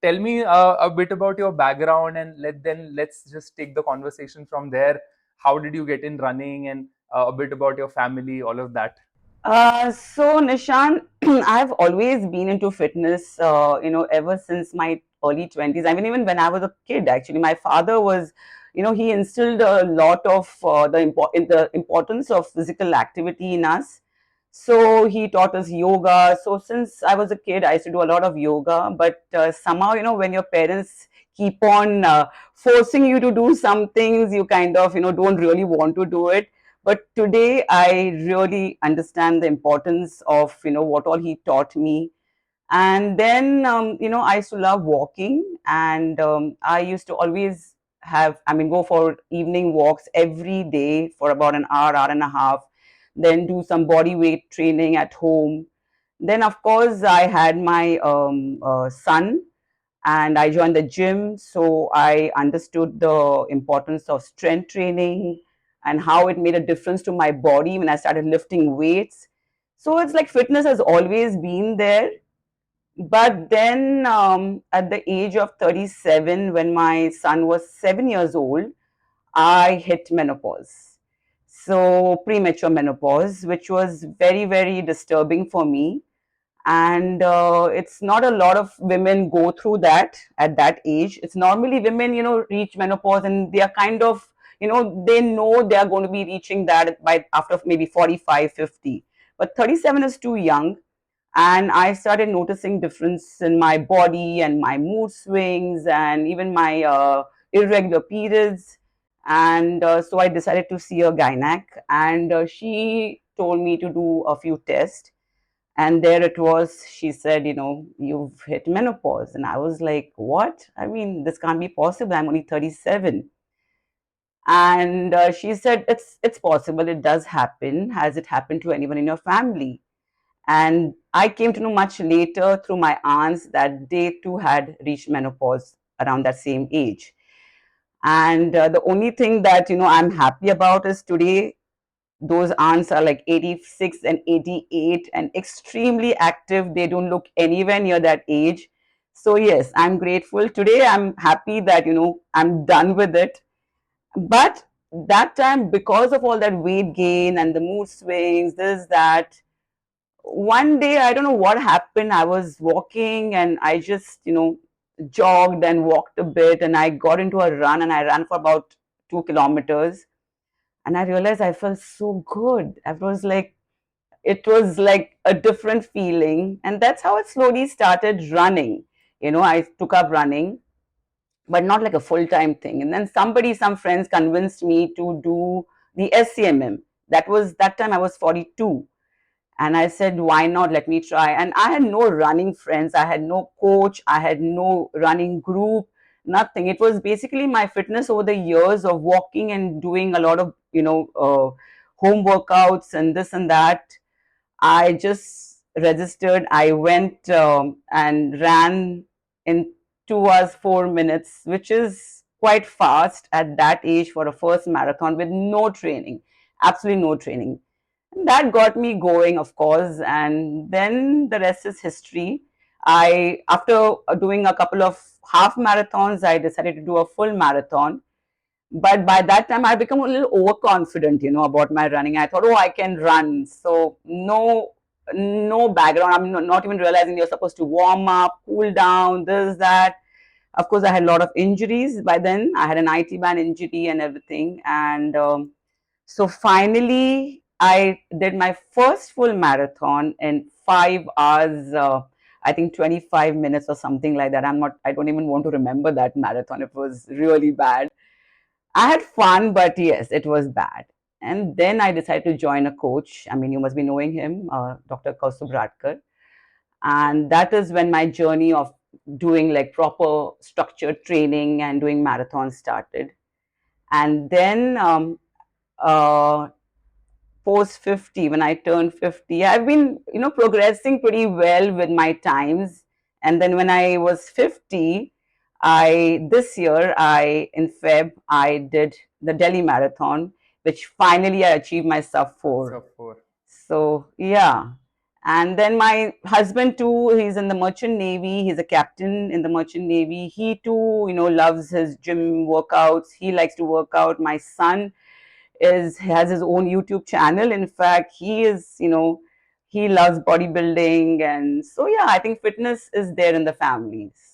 tell me a bit about your background, and let's just take the conversation from there. How did you get in running, and a bit about your family, all of that. So Nishant, I've always been into fitness, ever since my early 20s. I mean, even when I was a kid, actually, my father was, he instilled a lot of the importance of physical activity in us. So he taught us yoga. So since I was a kid, I used to do a lot of yoga. But somehow, when your parents keep on forcing you to do some things, you kind of, don't really want to do it. But today I really understand the importance of what all he taught me. And then I used to love walking, and I used to always go for evening walks every day for about an hour and a half, then do some body weight training at home. Then of course I had my son, and I joined the gym. So I understood the importance of strength training and how it made a difference to my body when I started lifting weights. So it's like fitness has always been there. But then at the age of 37, when my son was 7 years old, I hit menopause. So premature menopause, which was very, very disturbing for me. And it's not a lot of women go through that at that age. It's normally women reach menopause, and they are kind of they know they are going to be reaching that by after maybe 45, 50. But 37 is too young. And I started noticing difference in my body and my mood swings and even my irregular periods. And so I decided to see a gynac, and she told me to do a few tests. And there it was. She said, you've hit menopause. And I was like, what? I mean, this can't be possible. I'm only 37. And she said, it's possible. It does happen. Has it happened to anyone in your family? And I came to know much later through my aunts that they too had reached menopause around that same age. And the only thing that I'm happy about is today those aunts are like 86 and 88 and extremely active. They don't look anywhere near that age. So yes, I'm grateful. Today I'm happy that I'm done with it. But that time, because of all that weight gain and the mood swings, this, that, one day I don't know what happened. I was walking and I just jogged and walked a bit, and I got into a run, and I ran for about 2 kilometers, and I realized I felt so good. It was like a different feeling, and that's how I slowly started running. I took up running, but not like a full-time thing. And then some friends convinced me to do the SCMM. That time I was 42. And I said, why not? Let me try. And I had no running friends. I had no coach. I had no running group, nothing. It was basically my fitness over the years of walking and doing a lot of, home workouts and this and that. I just registered. I went and ran in 2 hours, 4 minutes, which is quite fast at that age for a first marathon with no training, absolutely no training. That got me going, of course, and then the rest is history. After doing a couple of half marathons, I decided to do a full marathon. But by that time, I become a little overconfident, about my running. I thought, oh, I can run. So no background. I'm not even realizing you're supposed to warm up, cool down, this, that. Of course, I had a lot of injuries by then. I had an IT band injury and everything, and so finally, I did my first full marathon in 5 hours, I think 25 minutes or something like that. I don't even want to remember that marathon. It was really bad. I had fun, but yes, it was bad. And then I decided to join a coach. I mean, you must be knowing him, Dr. Kaustubh Radkar. And that is when my journey of doing like proper structured training and doing marathons started. And then uh, post 50, when I turned 50, I've been progressing pretty well with my times. And then when I was 50, I this year I in Feb I did the Delhi marathon, which finally I achieved my sub 4. Sub 4. So yeah. And then my husband too, he's in the merchant navy. He's a captain in the merchant navy. He too, loves his gym workouts. He likes to work out. My son is has his own YouTube channel. In fact, he loves bodybuilding, and so yeah, I think fitness is there in the families.